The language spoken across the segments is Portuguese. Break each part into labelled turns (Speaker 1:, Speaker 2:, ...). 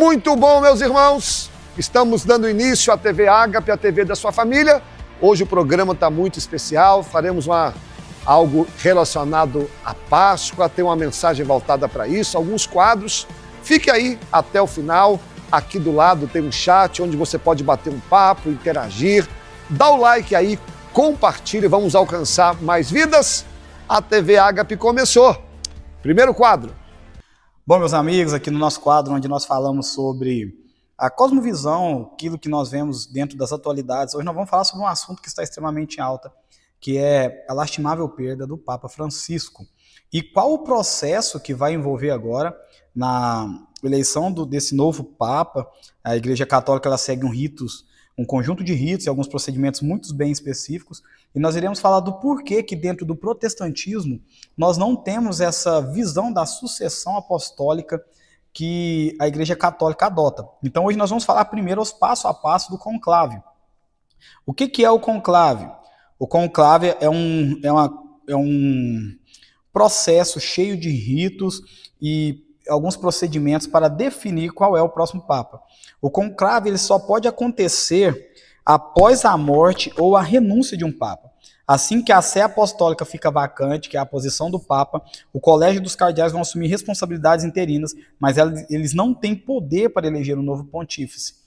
Speaker 1: Muito bom, meus irmãos. Estamos dando início à TV Ágape, a TV da sua família. Hoje o programa está muito especial. Faremos algo relacionado à Páscoa, tem uma mensagem voltada para isso, alguns quadros. Fique aí até o final. Aqui do lado tem um chat onde você pode bater um papo, interagir. Dá o like aí, compartilhe, vamos alcançar mais vidas. A TV Ágape começou. Primeiro quadro.
Speaker 2: Bom, meus amigos, aqui no nosso quadro onde nós falamos sobre a cosmovisão, aquilo que nós vemos dentro das atualidades, hoje nós vamos falar sobre um assunto que está extremamente em alta, que é a lastimável perda do Papa Francisco. E qual o processo que vai envolver agora na eleição desse novo Papa? A Igreja Católica ela segue um conjunto de ritos e alguns procedimentos muito bem específicos, e nós iremos falar do porquê que dentro do protestantismo nós não temos essa visão da sucessão apostólica que a Igreja Católica adota. Então hoje nós vamos falar primeiro os passo a passo do conclave. O que é o conclave? O conclave é um processo cheio de ritos e alguns procedimentos para definir qual é o próximo Papa. O conclave ele só pode acontecer após a morte ou a renúncia de um Papa. Assim que a sé apostólica fica vacante, que é a posição do Papa, o colégio dos cardeais vão assumir responsabilidades interinas, mas eles não têm poder para eleger um novo pontífice.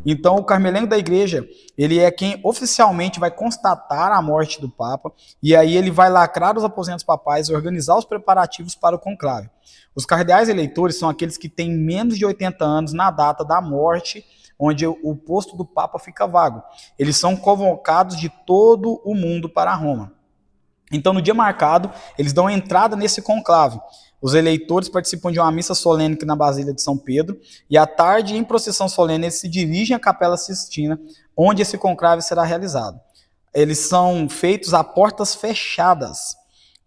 Speaker 2: Então, o carmelengo da igreja, ele é quem oficialmente vai constatar a morte do Papa, e aí ele vai lacrar os aposentos papais e organizar os preparativos para o conclave. Os cardeais eleitores são aqueles que têm menos de 80 anos na data da morte, onde o posto do Papa fica vago. Eles são convocados de todo o mundo para Roma. Então, no dia marcado, eles dão entrada nesse conclave. Os eleitores participam de uma missa solene na Basílica de São Pedro, e à tarde, em procissão solene, eles se dirigem à Capela Sistina, onde esse conclave será realizado. Eles são feitos a portas fechadas,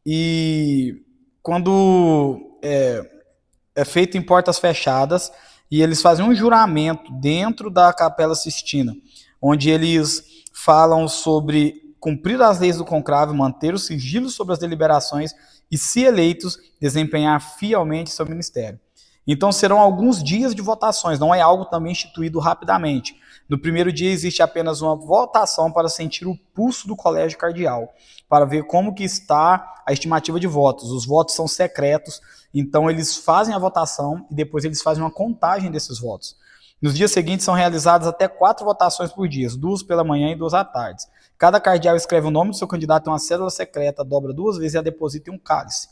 Speaker 2: e quando é feito em portas fechadas, e eles fazem um juramento dentro da Capela Sistina, onde eles falam sobre cumprir as leis do conclave, manter o sigilo sobre as deliberações e, se eleitos, desempenhar fielmente seu ministério. Então serão alguns dias de votações, não é algo também instituído rapidamente. No primeiro dia existe apenas uma votação para sentir o pulso do colégio cardeal, para ver como que está a estimativa de votos. Os votos são secretos, então eles fazem a votação e depois eles fazem uma contagem desses votos. Nos dias seguintes são realizadas até 4 votações por dia, 2 pela manhã e 2 à tarde. Cada cardeal escreve o nome do seu candidato em uma cédula secreta, dobra 2 vezes e a deposita em um cálice.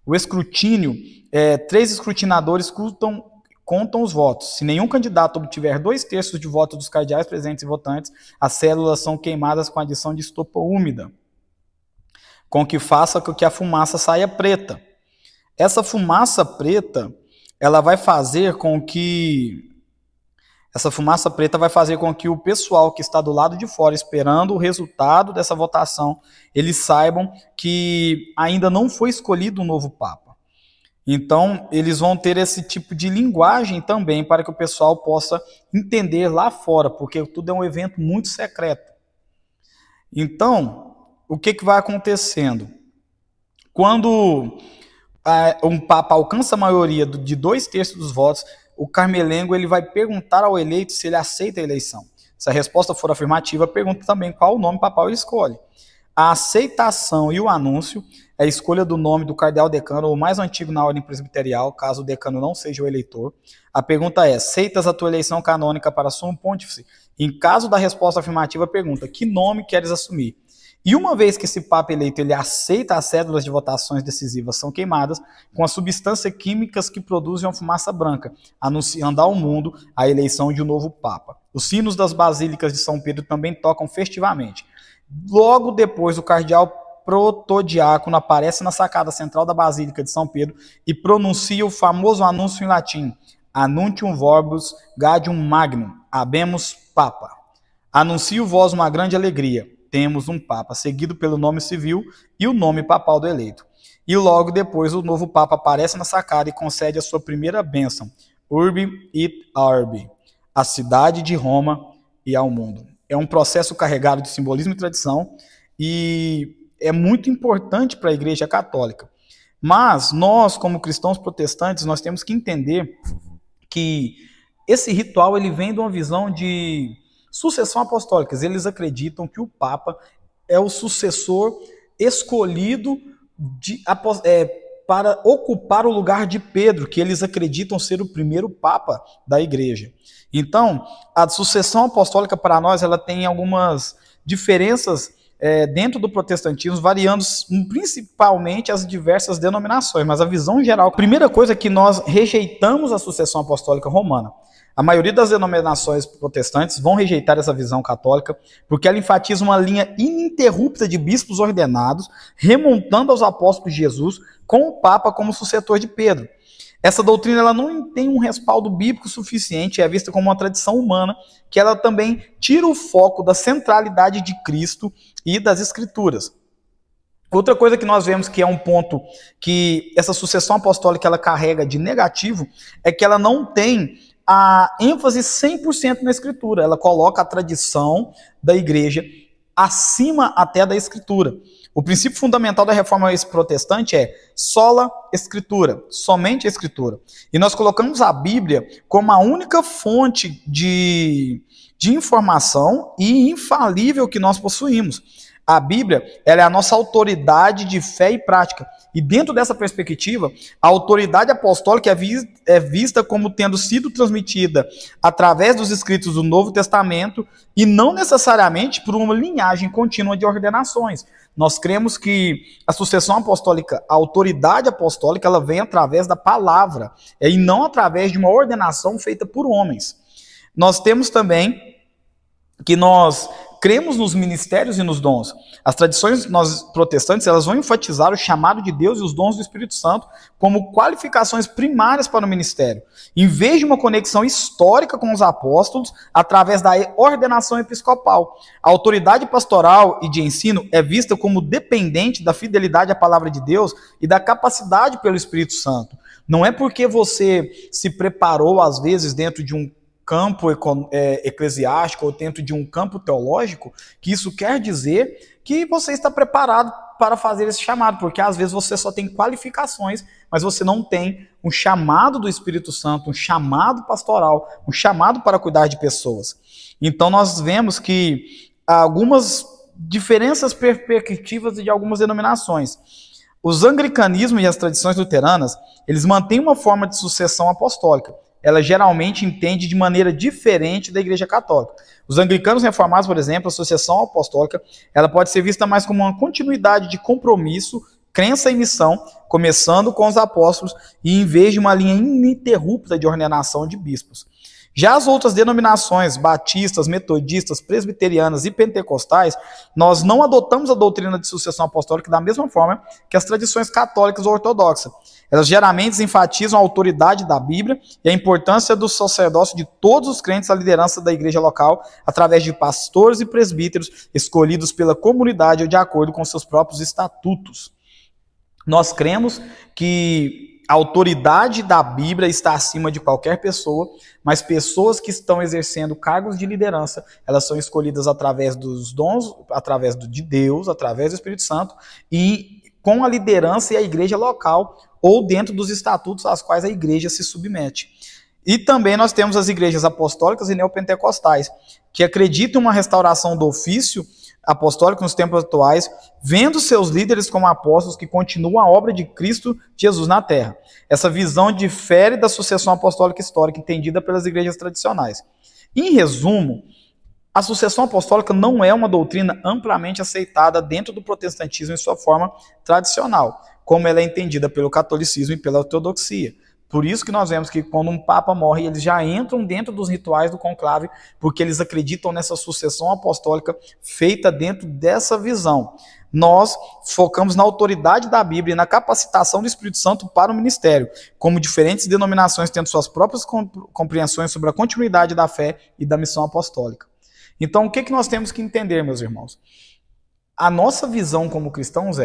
Speaker 2: O escrutínio, 3 escrutinadores contam os votos. Se nenhum candidato obtiver 2/3 de votos dos cardeais presentes e votantes, as células são queimadas com adição de estopa úmida, com que faça com que a fumaça saia preta. Essa fumaça preta, ela vai fazer com que o pessoal que está do lado de fora esperando o resultado dessa votação, eles saibam que ainda não foi escolhido um novo Papa. Então, eles vão ter esse tipo de linguagem também para que o pessoal possa entender lá fora, porque tudo é um evento muito secreto. Então, o que vai acontecendo? Quando um Papa alcança a maioria de 2/3 dos votos, o carmelengo ele vai perguntar ao eleito se ele aceita a eleição. Se a resposta for afirmativa, pergunta também qual o nome papal ele escolhe. A aceitação e o anúncio é a escolha do nome do cardeal decano, ou mais antigo na ordem presbiterial, caso o decano não seja o eleitor. A pergunta é: aceitas a tua eleição canônica para sumo pontífice? Em caso da resposta afirmativa, pergunta: que nome queres assumir? E uma vez que esse Papa eleito ele aceita, as cédulas de votações decisivas são queimadas com as substâncias químicas que produzem uma fumaça branca, anunciando ao mundo a eleição de um novo Papa. Os sinos das basílicas de São Pedro também tocam festivamente. Logo depois, o cardeal protodiácono aparece na sacada central da Basílica de São Pedro e pronuncia o famoso anúncio em latim: Annuntium Verbus Gaudium Magnum, habemus Papa. Anuncio vós uma grande alegria. Temos um Papa, seguido pelo nome civil e o nome papal do eleito. E logo depois o novo Papa aparece na sacada e concede a sua primeira bênção, Urbi et Orbi, a cidade de Roma e ao mundo. É um processo carregado de simbolismo e tradição e é muito importante para a Igreja Católica. Mas nós, como cristãos protestantes, nós temos que entender que esse ritual ele vem de uma visão de sucessão apostólica. Eles acreditam que o Papa é o sucessor escolhido para ocupar o lugar de Pedro, que eles acreditam ser o primeiro Papa da Igreja. Então, a sucessão apostólica para nós ela tem algumas diferenças dentro do protestantismo, variando principalmente as diversas denominações, mas a visão geral, a primeira coisa é que nós rejeitamos a sucessão apostólica romana. A maioria das denominações protestantes vão rejeitar essa visão católica porque ela enfatiza uma linha ininterrupta de bispos ordenados, remontando aos apóstolos de Jesus, com o Papa como sucessor de Pedro. Essa doutrina ela não tem um respaldo bíblico suficiente, é vista como uma tradição humana, que ela também tira o foco da centralidade de Cristo e das Escrituras. Outra coisa que nós vemos que é um ponto que essa sucessão apostólica ela carrega de negativo é que ela não tem a ênfase 100% na Escritura. Ela coloca a tradição da Igreja acima até da Escritura. O princípio fundamental da reforma protestante é sola Escritura, somente a Escritura. E nós colocamos a Bíblia como a única fonte de informação e infalível que nós possuímos. A Bíblia ela é a nossa autoridade de fé e prática. E dentro dessa perspectiva, a autoridade apostólica é vista como tendo sido transmitida através dos escritos do Novo Testamento e não necessariamente por uma linhagem contínua de ordenações. Nós cremos que a sucessão apostólica, a autoridade apostólica, ela vem através da palavra e não através de uma ordenação feita por homens. Nós temos também que nós cremos nos ministérios e nos dons. As tradições protestantes elas vão enfatizar o chamado de Deus e os dons do Espírito Santo como qualificações primárias para o ministério, em vez de uma conexão histórica com os apóstolos através da ordenação episcopal. A autoridade pastoral e de ensino é vista como dependente da fidelidade à palavra de Deus e da capacidade pelo Espírito Santo. Não é porque você se preparou, às vezes, dentro de um campo eclesiástico ou dentro de um campo teológico, que isso quer dizer que você está preparado para fazer esse chamado, porque às vezes você só tem qualificações, mas você não tem um chamado do Espírito Santo, um chamado pastoral, um chamado para cuidar de pessoas. Então nós vemos que há algumas diferenças perspectivas de algumas denominações. Os anglicanismos e as tradições luteranas, eles mantêm uma forma de sucessão apostólica. Ela geralmente entende de maneira diferente da Igreja Católica. Os anglicanos reformados, por exemplo, a sucessão apostólica, ela pode ser vista mais como uma continuidade de compromisso, crença e missão, começando com os apóstolos e em vez de uma linha ininterrupta de ordenação de bispos. Já as outras denominações, batistas, metodistas, presbiterianas e pentecostais, nós não adotamos a doutrina de sucessão apostólica da mesma forma que as tradições católicas ou ortodoxas. Elas geralmente enfatizam a autoridade da Bíblia e a importância do sacerdócio de todos os crentes à liderança da igreja local, através de pastores e presbíteros escolhidos pela comunidade ou de acordo com seus próprios estatutos. Nós cremos que a autoridade da Bíblia está acima de qualquer pessoa, mas pessoas que estão exercendo cargos de liderança, elas são escolhidas através dos dons, através de Deus, através do Espírito Santo, e com a liderança e a igreja local, ou dentro dos estatutos aos quais a igreja se submete. E também nós temos as igrejas apostólicas e neopentecostais, que acreditam em uma restauração do ofício apostólico nos tempos atuais, vendo seus líderes como apóstolos que continuam a obra de Cristo Jesus na terra. Essa visão difere da sucessão apostólica histórica entendida pelas igrejas tradicionais. Em resumo, a sucessão apostólica não é uma doutrina amplamente aceitada dentro do protestantismo em sua forma tradicional, como ela é entendida pelo catolicismo e pela ortodoxia. Por isso que nós vemos que quando um papa morre, eles já entram dentro dos rituais do conclave, porque eles acreditam nessa sucessão apostólica feita dentro dessa visão. Nós focamos na autoridade da Bíblia e na capacitação do Espírito Santo para o ministério, como diferentes denominações tendo suas próprias compreensões sobre a continuidade da fé e da missão apostólica. Então, o que nós temos que entender, meus irmãos? A nossa visão como cristãos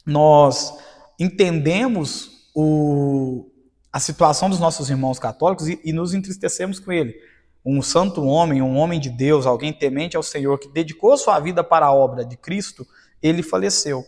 Speaker 2: nós entendemos a situação dos nossos irmãos católicos e nos entristecemos com ele. Um santo homem, um homem de Deus, alguém temente ao Senhor, que dedicou sua vida para a obra de Cristo, ele faleceu.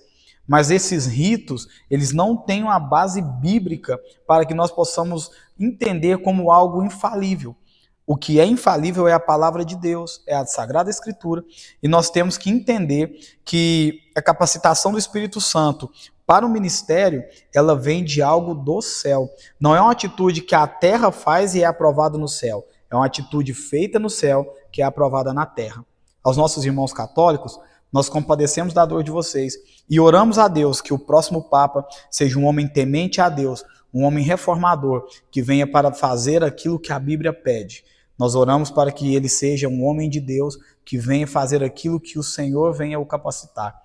Speaker 2: Mas esses ritos, eles não têm uma base bíblica para que nós possamos entender como algo infalível. O que é infalível é a palavra de Deus, é a Sagrada Escritura, e nós temos que entender que a capacitação do Espírito Santo para o ministério, ela vem de algo do céu. Não é uma atitude que a terra faz e é aprovada no céu. É uma atitude feita no céu que é aprovada na terra. Aos nossos irmãos católicos, nós compadecemos da dor de vocês e oramos a Deus que o próximo Papa seja um homem temente a Deus, um homem reformador, que venha para fazer aquilo que a Bíblia pede. Nós oramos para que ele seja um homem de Deus, que venha fazer aquilo que o Senhor venha o capacitar.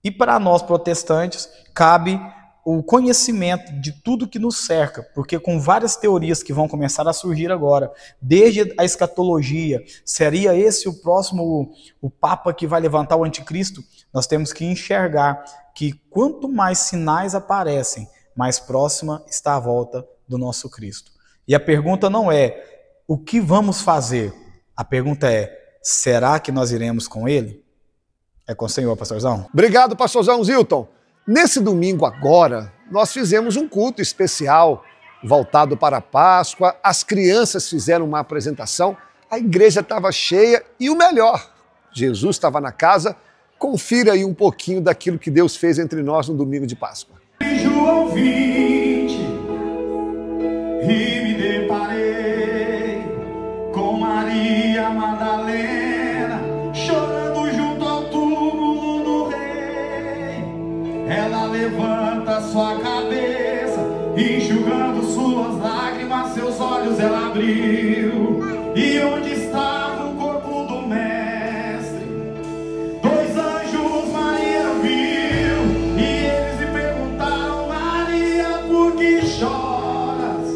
Speaker 2: E para nós protestantes, cabe o conhecimento de tudo que nos cerca, porque com várias teorias que vão começar a surgir agora, desde a escatologia, seria esse o próximo, o Papa que vai levantar o anticristo? Nós temos que enxergar que quanto mais sinais aparecem, mais próxima está a volta do nosso Cristo. E a pergunta não é o que vamos fazer, a pergunta é, será que nós iremos com ele? É com o Senhor, pastorzão?
Speaker 1: Obrigado, pastorzão Zilton. Nesse domingo agora, nós fizemos um culto especial voltado para a Páscoa, as crianças fizeram uma apresentação, a igreja estava cheia e o melhor, Jesus estava na casa. Confira aí um pouquinho daquilo que Deus fez entre nós no domingo de Páscoa.
Speaker 3: João 20, e me deparei com Maria Madalena, chorando junto ao túmulo do rei. Ela levanta sua cabeça, enxugando suas lágrimas, seus olhos ela abriu. E onde estava o corpo do mestre? Dois anjos Maria viu, e eles me perguntaram: Maria, por que choras?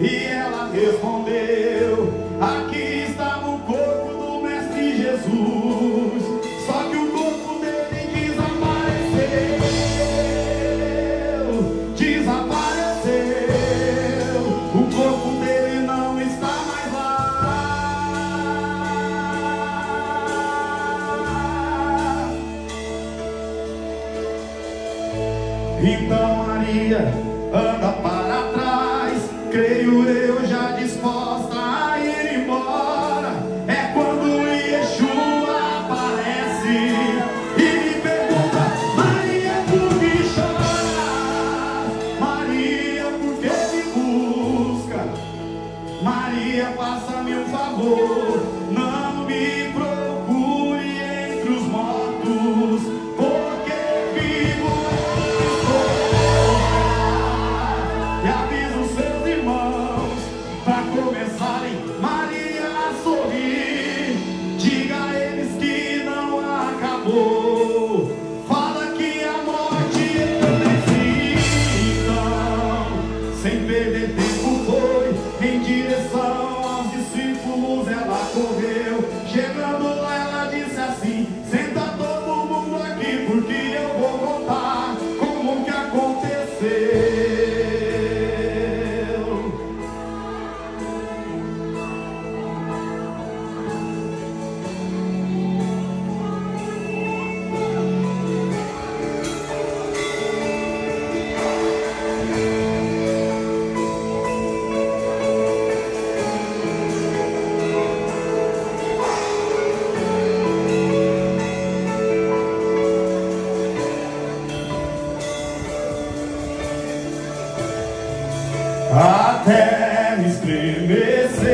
Speaker 3: E ela respondeu: aqui estava o corpo do mestre Jesus, só que o corpo dele desapareceu, o corpo dele não está mais lá. Então Maria anda para trás, creio eu, já disposta a ir embora. É quando Yeshua aparece e me pergunta: Maria, por que choras? Maria, por que me busca? Maria, faça-me um favor, não me procure entre os mortos, porque vivo e avisa os seus irmãos para começarem Maria a sorrir. Diga a eles que não acabou, fala que a morte eu venci. Então, sem perder tempo, foi em direção aos discípulos. Ela correu, chegando lá ela disse assim: senta todo mundo aqui, porque eu vou contar como que aconteceu. A terra estremeceu,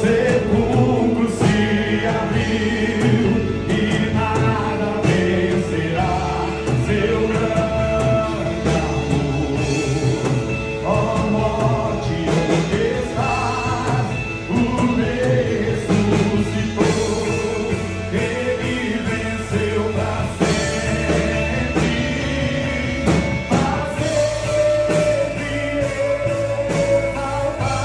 Speaker 3: sepulcro se abriu, e nada vencerá seu grande amor. Ó morte, onde estás? O rei ressuscitou, ele venceu pra sempre, pra sempre exaltar.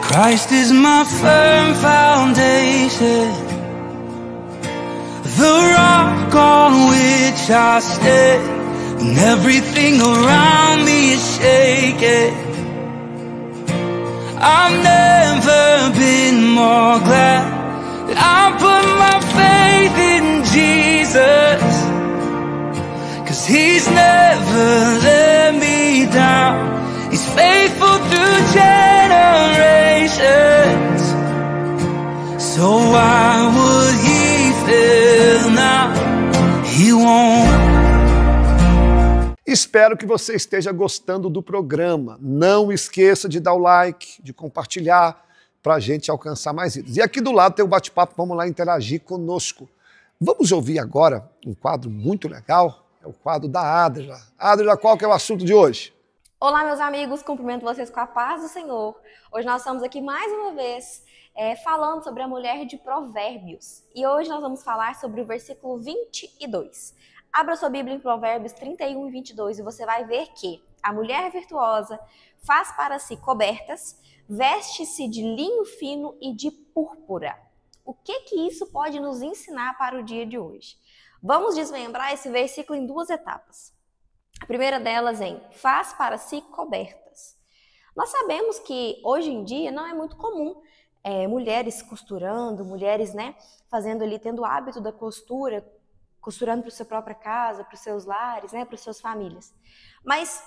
Speaker 4: Christ is my firm foundation, the rock on which I stand. When everything around me is shaking, I've never been more glad that I put my faith in Jesus, 'cause He's never let me down. He's faithful through generations, so why would He fail now? He won't.
Speaker 1: Espero que você esteja gostando do programa. Não esqueça de dar o like, de compartilhar, para a gente alcançar mais vidas. E aqui do lado tem o bate-papo, vamos lá interagir conosco. Vamos ouvir agora um quadro muito legal, é o quadro da Adria. Adria, qual que é o assunto de hoje?
Speaker 5: Olá, meus amigos, cumprimento vocês com a paz do Senhor. Hoje nós estamos aqui mais uma vez falando sobre a mulher de Provérbios. E hoje nós vamos falar sobre o versículo 22. Abra sua Bíblia em Provérbios 31 e 22 e você vai ver que a mulher virtuosa faz para si cobertas, veste-se de linho fino e de púrpura. O que isso pode nos ensinar para o dia de hoje? Vamos desmembrar esse versículo em duas etapas. A primeira delas faz para si cobertas. Nós sabemos que hoje em dia não é muito comum mulheres costurando, mulheres fazendo ali, tendo o hábito da costura, costurando para sua própria casa, para os seus lares, para as suas famílias. Mas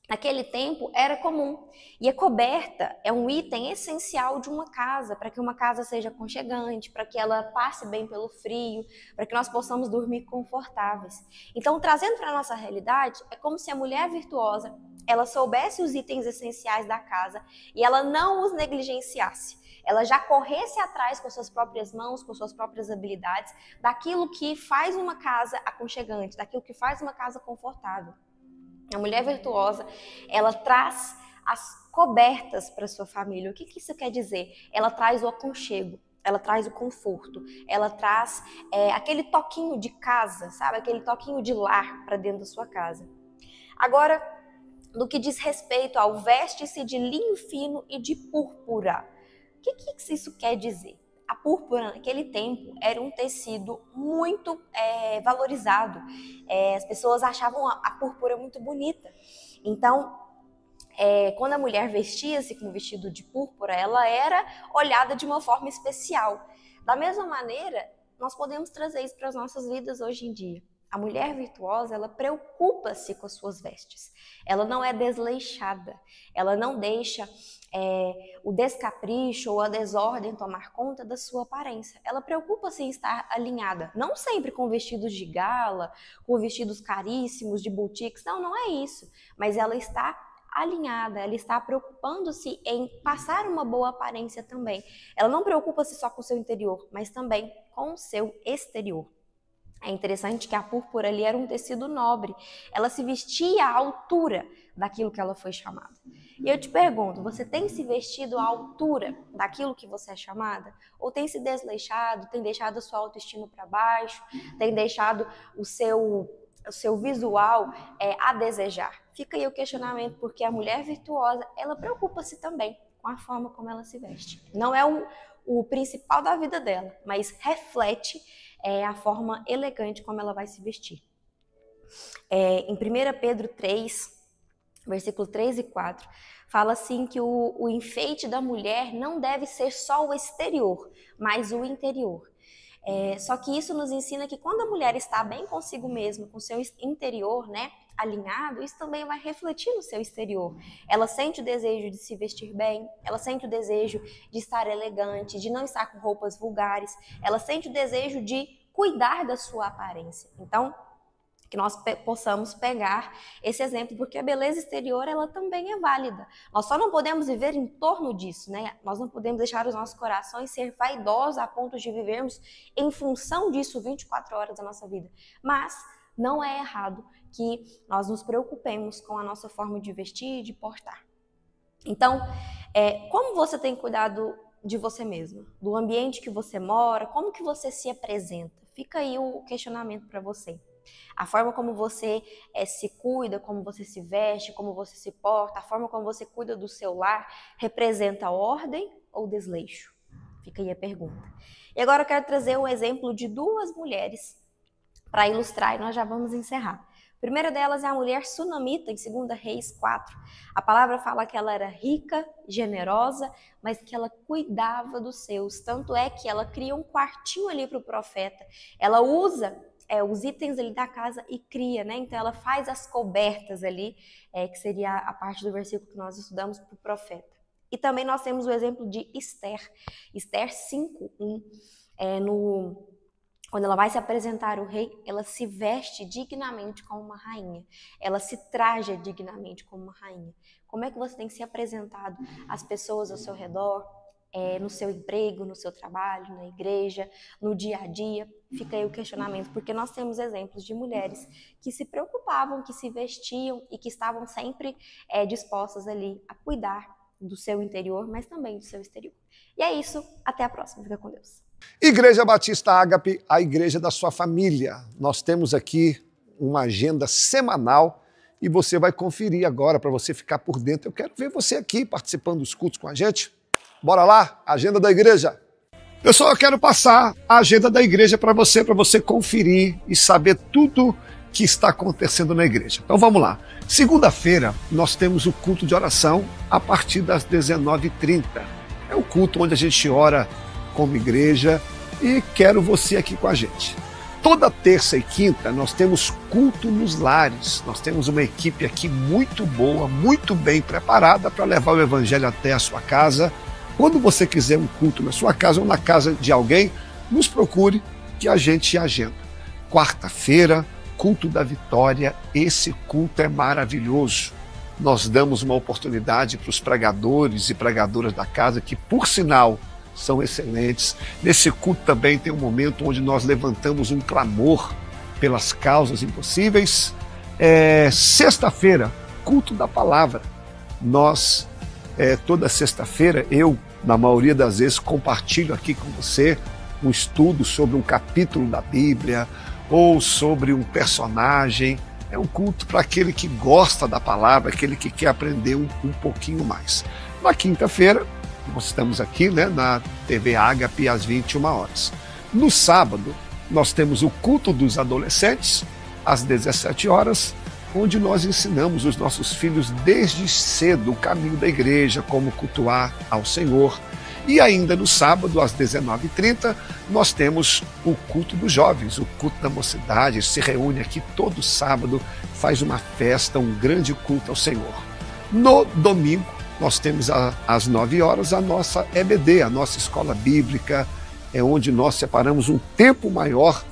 Speaker 5: naquele tempo era comum. E a coberta é um item essencial de uma casa, para que uma casa seja aconchegante, para que ela passe bem pelo frio, para que nós possamos dormir confortáveis. Então, trazendo para a nossa realidade, é como se a mulher virtuosa, ela soubesse os itens essenciais da casa e ela não os negligenciasse. Ela já corresse atrás com suas próprias mãos, com suas próprias habilidades, daquilo que faz uma casa aconchegante, daquilo que faz uma casa confortável. A mulher virtuosa, ela traz as cobertas para sua família. O que isso quer dizer? Ela traz o aconchego, ela traz o conforto, ela traz aquele toquinho de casa, sabe? Aquele toquinho de lar para dentro da sua casa. Agora, no que diz respeito ao veste-se de linho fino e de púrpura, o que isso quer dizer? A púrpura, naquele tempo, era um tecido muito valorizado. As pessoas achavam a púrpura muito bonita. Então, quando a mulher vestia-se com um vestido de púrpura, ela era olhada de uma forma especial. Da mesma maneira, nós podemos trazer isso para as nossas vidas hoje em dia. A mulher virtuosa, ela preocupa-se com as suas vestes. Ela não é desleixada. Ela não deixa o descapricho ou a desordem tomar conta da sua aparência. Ela preocupa-se em estar alinhada. Não sempre com vestidos de gala, com vestidos caríssimos, de boutiques. Não, não é isso. Mas ela está alinhada, ela está preocupando-se em passar uma boa aparência também. Ela não preocupa-se só com o seu interior, mas também com o seu exterior. É interessante que a púrpura ali era um tecido nobre. Ela se vestia à altura daquilo que ela foi chamada. E eu te pergunto, você tem se vestido à altura daquilo que você é chamada? Ou tem se desleixado, tem deixado a sua autoestima para baixo, tem deixado o seu visual a desejar? Fica aí o questionamento, porque a mulher virtuosa, ela preocupa-se também com a forma como ela se veste. Não é o principal da vida dela, mas reflete a forma elegante como ela vai se vestir. Em 1 Pedro 3, versículo 3 e 4, fala assim que o enfeite da mulher não deve ser só o exterior, mas o interior. Só que isso nos ensina que quando a mulher está bem consigo mesma, com seu interior, né, alinhado, isso também vai refletir no seu exterior. Ela sente o desejo de se vestir bem, ela sente o desejo de estar elegante, de não estar com roupas vulgares, ela sente o desejo de cuidar da sua aparência. Então, que nós possamos pegar esse exemplo, porque a beleza exterior, ela também é válida. Nós só não podemos viver em torno disso, né? Nós não podemos deixar os nossos corações ser vaidosos a ponto de vivermos em função disso 24 horas da nossa vida. Mas não é errado que nós nos preocupemos com a nossa forma de vestir e de portar. Então, como você tem cuidado de você mesma, do ambiente que você mora, como que você se apresenta? Fica aí o questionamento para você. A forma como você se cuida, como você se veste, como você se porta, a forma como você cuida do seu lar, representa ordem ou desleixo? Fica aí a pergunta. E agora eu quero trazer um exemplo de duas mulheres para ilustrar e nós já vamos encerrar. A primeira delas é a mulher sunamita, em 2 Reis 4. A palavra fala que ela era rica, generosa, mas que ela cuidava dos seus. Tanto é que ela cria um quartinho ali para o profeta. Ela usa os itens ali da casa e cria, né? Então ela faz as cobertas ali, que seria a parte do versículo que nós estudamos para o profeta. E também nós temos o exemplo de Esther. Esther 5:1, quando ela vai se apresentar ao rei, ela se veste dignamente como uma rainha. Ela se traja dignamente como uma rainha. Como é que você tem se apresentado às pessoas ao seu redor, no seu emprego, no seu trabalho, na igreja, no dia a dia? Fica aí o questionamento, porque nós temos exemplos de mulheres que se preocupavam, que se vestiam e que estavam sempre dispostas ali a cuidar do seu interior, mas também do seu exterior. E é isso, até a próxima. Fica com Deus.
Speaker 1: Igreja Batista Ágape, a igreja da sua família. Nós temos aqui uma agenda semanal e você vai conferir agora para você ficar por dentro. Eu quero ver você aqui participando dos cultos com a gente. Bora lá, agenda da igreja. Pessoal, eu quero passar a agenda da igreja para você conferir e saber tudo que está acontecendo na igreja. Então vamos lá. Segunda-feira nós temos o culto de oração a partir das 19h30. É o culto onde a gente ora como igreja e quero você aqui com a gente. Toda terça e quinta nós temos culto nos lares. Nós temos uma equipe aqui muito boa, muito bem preparada para levar o evangelho até a sua casa. Quando você quiser um culto na sua casa ou na casa de alguém, nos procure que a gente agenda. Quarta-feira, culto da vitória. Esse culto é maravilhoso. Nós damos uma oportunidade para os pregadores e pregadoras da casa, que por sinal são excelentes. Nesse culto também tem um momento onde nós levantamos um clamor pelas causas impossíveis. Sexta-feira, culto da palavra. Nós, toda sexta-feira, eu, na maioria das vezes, compartilho aqui com você um estudo sobre um capítulo da Bíblia ou sobre um personagem. É um culto para aquele que gosta da palavra, aquele que quer aprender um pouquinho mais. Na quinta-feira, nós estamos aqui, né, na TV Ágape às 21 horas. No sábado, nós temos o culto dos adolescentes, às 17 horas, onde nós ensinamos os nossos filhos desde cedo o caminho da igreja, como cultuar ao Senhor. E ainda no sábado, às 19h30, nós temos o culto dos jovens, o culto da mocidade, se reúne aqui todo sábado, faz uma festa, um grande culto ao Senhor. No domingo, nós temos às 9 horas a nossa EBD, a nossa escola bíblica, é onde nós separamos um tempo maior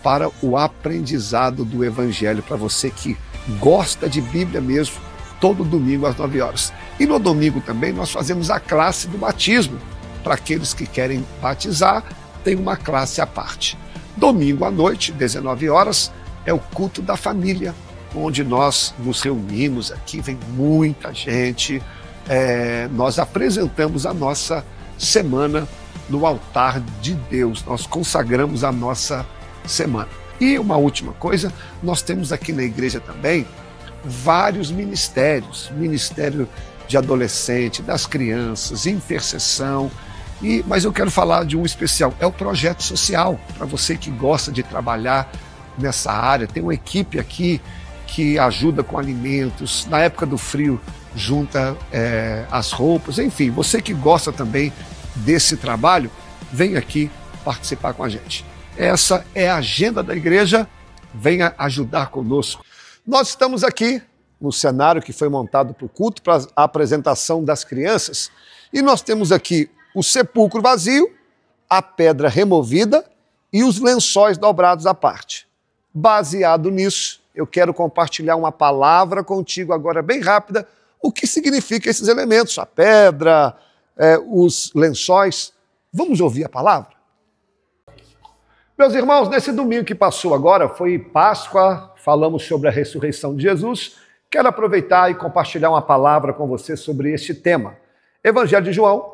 Speaker 1: para o aprendizado do Evangelho, para você que gosta de Bíblia mesmo, todo domingo às 9 horas. E no domingo também nós fazemos a classe do batismo. Para aqueles que querem batizar, tem uma classe à parte. Domingo à noite, 19 horas, é o culto da família, onde nós nos reunimos aqui, vem muita gente. Nós apresentamos a nossa semana no altar de Deus. Nós consagramos a nossa semana. E uma última coisa, nós temos aqui na igreja também vários ministérios, ministério de adolescente, das crianças, intercessão, mas eu quero falar de um especial, é o projeto social, para você que gosta de trabalhar nessa área, tem uma equipe aqui que ajuda com alimentos, na época do frio junta as roupas, enfim, você que gosta também desse trabalho, vem aqui participar com a gente. Essa é a agenda da igreja, venha ajudar conosco. Nós estamos aqui no cenário que foi montado para o culto, para a apresentação das crianças, e nós temos aqui o sepulcro vazio, a pedra removida e os lençóis dobrados à parte. Baseado nisso, eu quero compartilhar uma palavra contigo agora bem rápida, o que significa esses elementos, a pedra, os lençóis. Vamos ouvir a palavra? Meus irmãos, nesse domingo que passou agora, foi Páscoa, falamos sobre a ressurreição de Jesus. Quero aproveitar e compartilhar uma palavra com você sobre este tema. Evangelho de João,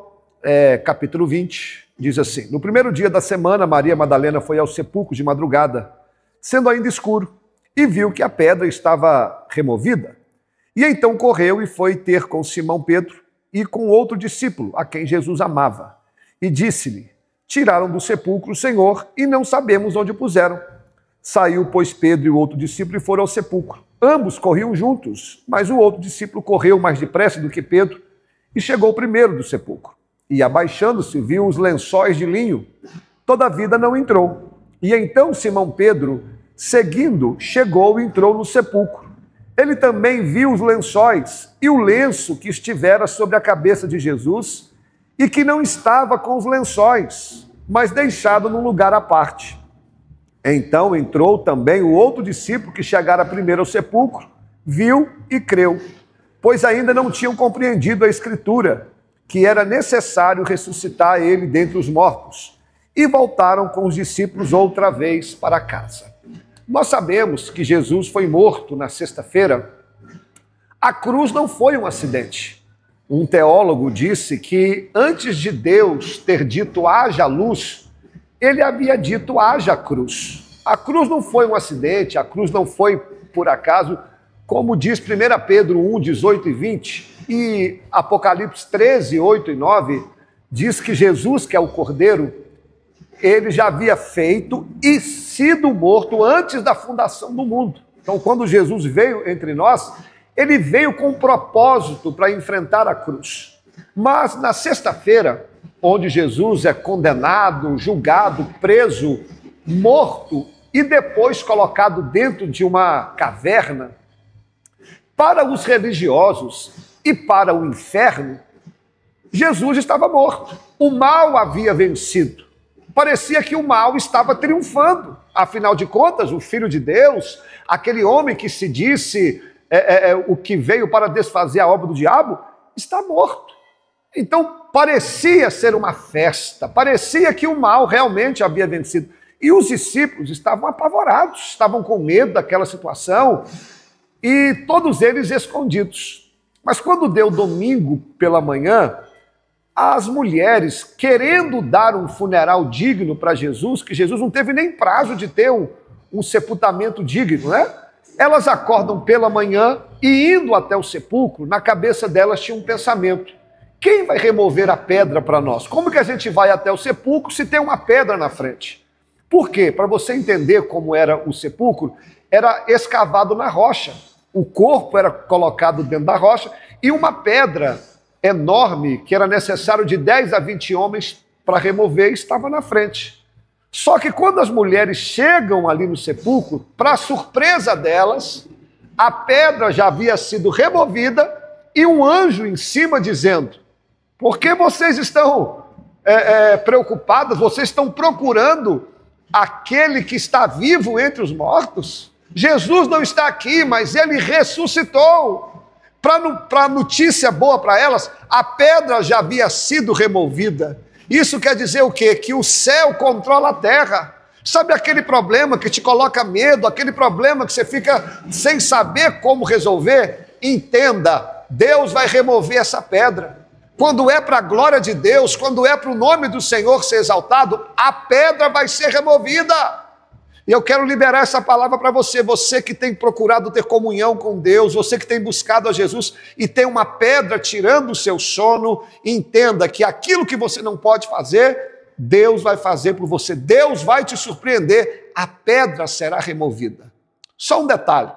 Speaker 1: capítulo 20, diz assim: No primeiro dia da semana, Maria Madalena foi ao sepulcro de madrugada, sendo ainda escuro, e viu que a pedra estava removida. E então correu e foi ter com Simão Pedro e com outro discípulo, a quem Jesus amava. E disse-lhe: Tiraram do sepulcro o Senhor e não sabemos onde o puseram. Saiu, pois, Pedro e o outro discípulo e foram ao sepulcro. Ambos corriam juntos, mas o outro discípulo correu mais depressa do que Pedro e chegou primeiro do sepulcro. E, abaixando-se, viu os lençóis de linho. Todavia não entrou. E então Simão Pedro, seguindo, chegou e entrou no sepulcro. Ele também viu os lençóis e o lenço que estivera sobre a cabeça de Jesus e que não estava com os lençóis, mas deixado num lugar à parte. Então entrou também o outro discípulo que chegara primeiro ao sepulcro, viu e creu, pois ainda não tinham compreendido a Escritura, que era necessário ressuscitar ele dentre os mortos, e voltaram com os discípulos outra vez para casa. Nós sabemos que Jesus foi morto na sexta-feira. A cruz não foi um acidente. Um teólogo disse que antes de Deus ter dito haja luz, ele havia dito haja cruz. A cruz não foi um acidente, a cruz não foi por acaso, como diz 1 Pedro 1, 18 e 20, e Apocalipse 13, 8 e 9, diz que Jesus, que é o Cordeiro, ele já havia feito e sido morto antes da fundação do mundo. Então, quando Jesus veio entre nós, ele veio com um propósito para enfrentar a cruz. Mas na sexta-feira, onde Jesus é condenado, julgado, preso, morto e depois colocado dentro de uma caverna, para os religiosos e para o inferno, Jesus estava morto. O mal havia vencido. Parecia que o mal estava triunfando. Afinal de contas, o Filho de Deus, aquele homem que se disse o que veio para desfazer a obra do diabo, está morto. Então, parecia ser uma festa, parecia que o mal realmente havia vencido. E os discípulos estavam apavorados, estavam com medo daquela situação, e todos eles escondidos. Mas quando deu domingo pela manhã, as mulheres, querendo dar um funeral digno para Jesus, que Jesus não teve nem prazo de ter um sepultamento digno, né? Elas acordam pela manhã e, indo até o sepulcro, na cabeça delas tinha um pensamento: quem vai remover a pedra para nós? Como que a gente vai até o sepulcro se tem uma pedra na frente? Por quê? Para você entender como era o sepulcro, era escavado na rocha. O corpo era colocado dentro da rocha e uma pedra enorme, que era necessário de 10 a 20 homens para remover, estava na frente. Só que quando as mulheres chegam ali no sepulcro, para surpresa delas, a pedra já havia sido removida e um anjo em cima dizendo: por que vocês estão preocupadas? Vocês estão procurando aquele que está vivo entre os mortos? Jesus não está aqui, mas ele ressuscitou. Para notícia boa para elas, a pedra já havia sido removida. Isso quer dizer o quê? Que o céu controla a terra. Sabe aquele problema que te coloca medo, aquele problema que você fica sem saber como resolver? Entenda, Deus vai remover essa pedra. Quando é para a glória de Deus, quando é para o nome do Senhor ser exaltado, a pedra vai ser removida. E eu quero liberar essa palavra para você, você que tem procurado ter comunhão com Deus, você que tem buscado a Jesus e tem uma pedra tirando o seu sono, entenda que aquilo que você não pode fazer, Deus vai fazer por você, Deus vai te surpreender, a pedra será removida. Só um detalhe,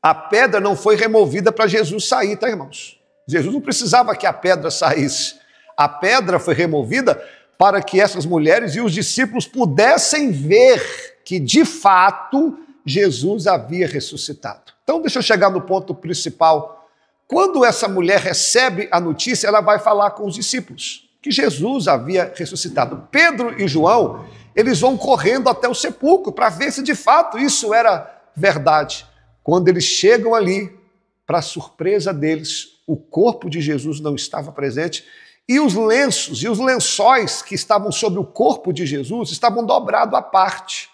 Speaker 1: a pedra não foi removida para Jesus sair, tá, irmãos? Jesus não precisava que a pedra saísse, a pedra foi removida para que essas mulheres e os discípulos pudessem ver que de fato Jesus havia ressuscitado. Então deixa eu chegar no ponto principal. Quando essa mulher recebe a notícia, ela vai falar com os discípulos que Jesus havia ressuscitado. Pedro e João, eles vão correndo até o sepulcro para ver se de fato isso era verdade. Quando eles chegam ali, para surpresa deles, o corpo de Jesus não estava presente e os lenços e os lençóis que estavam sobre o corpo de Jesus estavam dobrados à parte.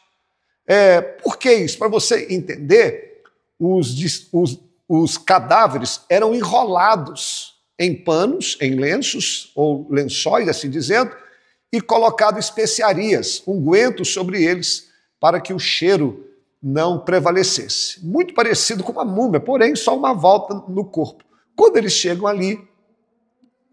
Speaker 1: Por que isso? Para você entender, os cadáveres eram enrolados em panos, em lenços, ou lençóis, assim dizendo, e colocado especiarias, ungüentos sobre eles, para que o cheiro não prevalecesse. Muito parecido com uma múmia, porém só uma volta no corpo. Quando eles chegam ali,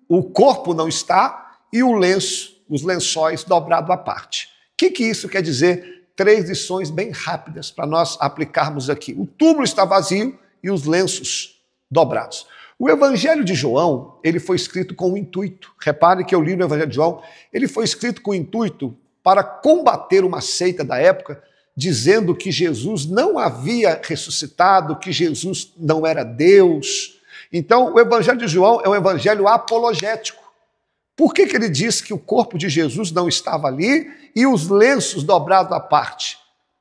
Speaker 1: o corpo não está e o lenço, os lençóis dobrados à parte. O que isso quer dizer? 3 lições bem rápidas para nós aplicarmos aqui. O túmulo está vazio e os lenços dobrados. O Evangelho de João, ele foi escrito com um intuito. Repare que eu li no Evangelho de João, ele foi escrito com o intuito para combater uma seita da época, dizendo que Jesus não havia ressuscitado, que Jesus não era Deus. Então, o Evangelho de João é um evangelho apologético. Por que ele diz que o corpo de Jesus não estava ali e os lenços dobrados à parte?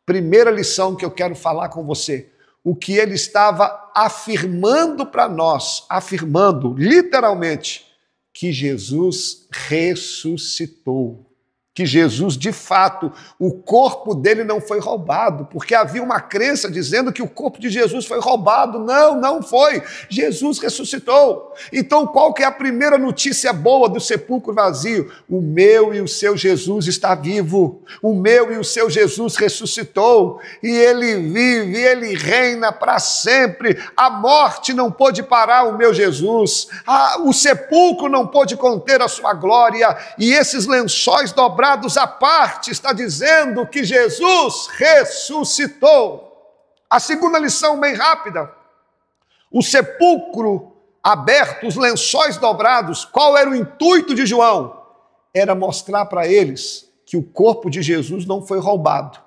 Speaker 1: Primeira lição que eu quero falar com você. O que ele estava afirmando para nós, afirmando literalmente, que Jesus ressuscitou. Que Jesus, de fato, o corpo dele não foi roubado, porque havia uma crença dizendo que o corpo de Jesus foi roubado. Não, não foi. Jesus ressuscitou. Então, qual que é a primeira notícia boa do sepulcro vazio? O meu e o seu Jesus está vivo. O meu e o seu Jesus ressuscitou. E ele vive, ele reina para sempre. A morte não pôde parar o meu Jesus. O sepulcro não pôde conter a sua glória. E esses lençóis dobrados à parte, está dizendo que Jesus ressuscitou. A segunda lição bem rápida, o sepulcro aberto, os lençóis dobrados, qual era o intuito de João? Era mostrar para eles que o corpo de Jesus não foi roubado.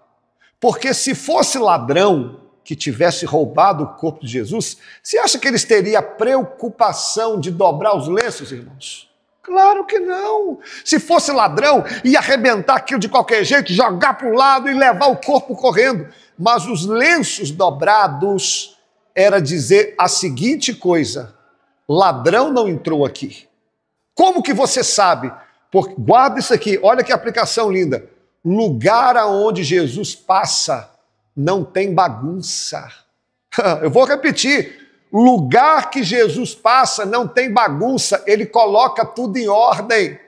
Speaker 1: Porque se fosse ladrão que tivesse roubado o corpo de Jesus, você acha que eles teriam a preocupação de dobrar os lenços, irmãos? Claro que não. Se fosse ladrão, ia arrebentar aquilo de qualquer jeito, jogar para o lado e levar o corpo correndo. Mas os lenços dobrados era dizer a seguinte coisa: ladrão não entrou aqui. Como que você sabe? Guarda isso aqui, olha que aplicação linda. Lugar aonde Jesus passa não tem bagunça. Eu vou repetir. Lugar que Jesus passa não tem bagunça, ele coloca tudo em ordem.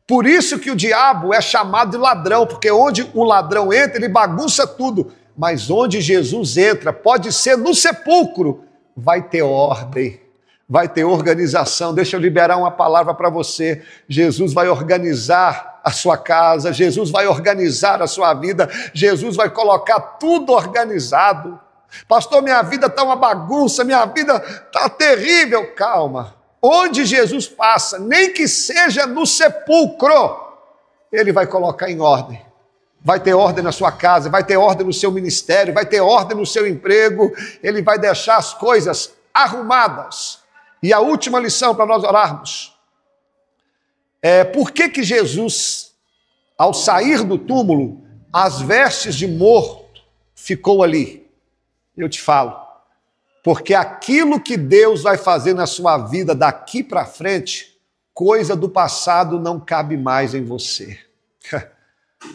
Speaker 1: Por isso que o diabo é chamado de ladrão, porque onde o ladrão entra, ele bagunça tudo. Mas onde Jesus entra, pode ser no sepulcro, vai ter ordem, vai ter organização. Deixa eu liberar uma palavra para você. Jesus vai organizar a sua casa, Jesus vai organizar a sua vida, Jesus vai colocar tudo organizado. Pastor, minha vida está uma bagunça, minha vida está terrível. Calma, onde Jesus passa, nem que seja no sepulcro, Ele vai colocar em ordem. Vai ter ordem na sua casa, vai ter ordem no seu ministério, vai ter ordem no seu emprego, Ele vai deixar as coisas arrumadas. E a última lição para nós orarmos é por que Jesus, ao sair do túmulo, as vestes de morto ficou ali. Eu te falo, porque aquilo que Deus vai fazer na sua vida daqui para frente, coisa do passado não cabe mais em você.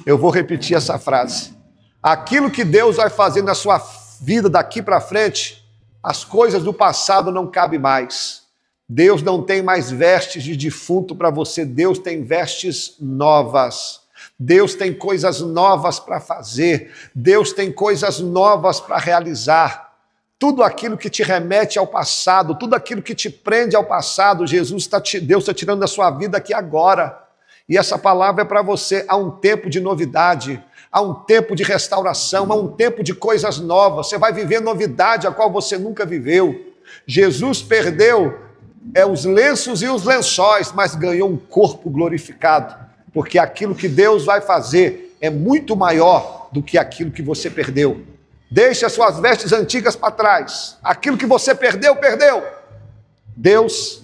Speaker 1: Eu vou repetir essa frase. Aquilo que Deus vai fazer na sua vida daqui para frente, as coisas do passado não cabem mais. Deus não tem mais vestes de defunto para você, Deus tem vestes novas. Deus tem coisas novas para fazer, Deus tem coisas novas para realizar. Tudo aquilo que te remete ao passado, tudo aquilo que te prende ao passado, Deus está tirando da sua vida aqui agora. E essa palavra é para você. Há um tempo de novidade, há um tempo de restauração, há um tempo de coisas novas. Você vai viver novidade a qual você nunca viveu. Jesus perdeu os lenços e os lençóis, mas ganhou um corpo glorificado, porque aquilo que Deus vai fazer é muito maior do que aquilo que você perdeu. Deixe as suas vestes antigas para trás. Aquilo que você perdeu, perdeu. Deus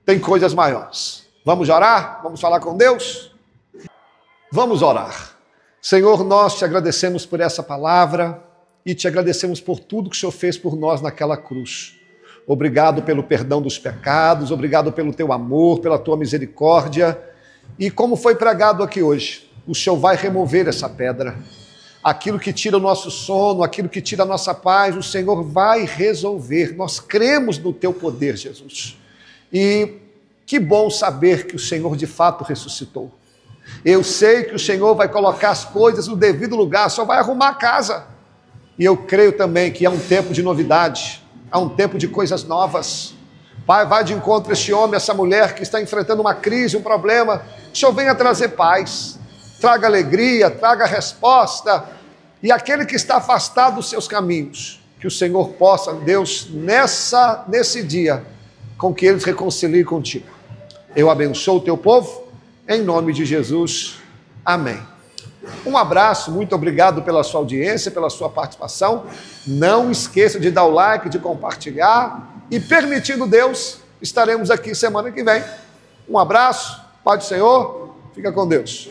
Speaker 1: tem coisas maiores. Vamos orar? Vamos falar com Deus? Vamos orar. Senhor, nós te agradecemos por essa palavra e te agradecemos por tudo que o Senhor fez por nós naquela cruz. Obrigado pelo perdão dos pecados, obrigado pelo teu amor, pela tua misericórdia. E como foi pregado aqui hoje, o Senhor vai remover essa pedra. Aquilo que tira o nosso sono, aquilo que tira a nossa paz, o Senhor vai resolver. Nós cremos no teu poder, Jesus. E que bom saber que o Senhor de fato ressuscitou. Eu sei que o Senhor vai colocar as coisas no devido lugar, só vai arrumar a casa. E eu creio também que há um tempo de novidade, há um tempo de coisas novas. Pai, vai de encontro a este homem, essa mulher que está enfrentando uma crise, um problema. O Senhor venha trazer paz, traga alegria, traga resposta. E aquele que está afastado dos seus caminhos, que o Senhor possa, Deus, nesse dia, com que eles reconciliem contigo. Eu abençoo o teu povo, em nome de Jesus. Amém. Um abraço, muito obrigado pela sua audiência, pela sua participação. Não esqueça de dar o like, de compartilhar. E permitindo Deus, estaremos aqui semana que vem. Um abraço, Pai do Senhor, fica com Deus.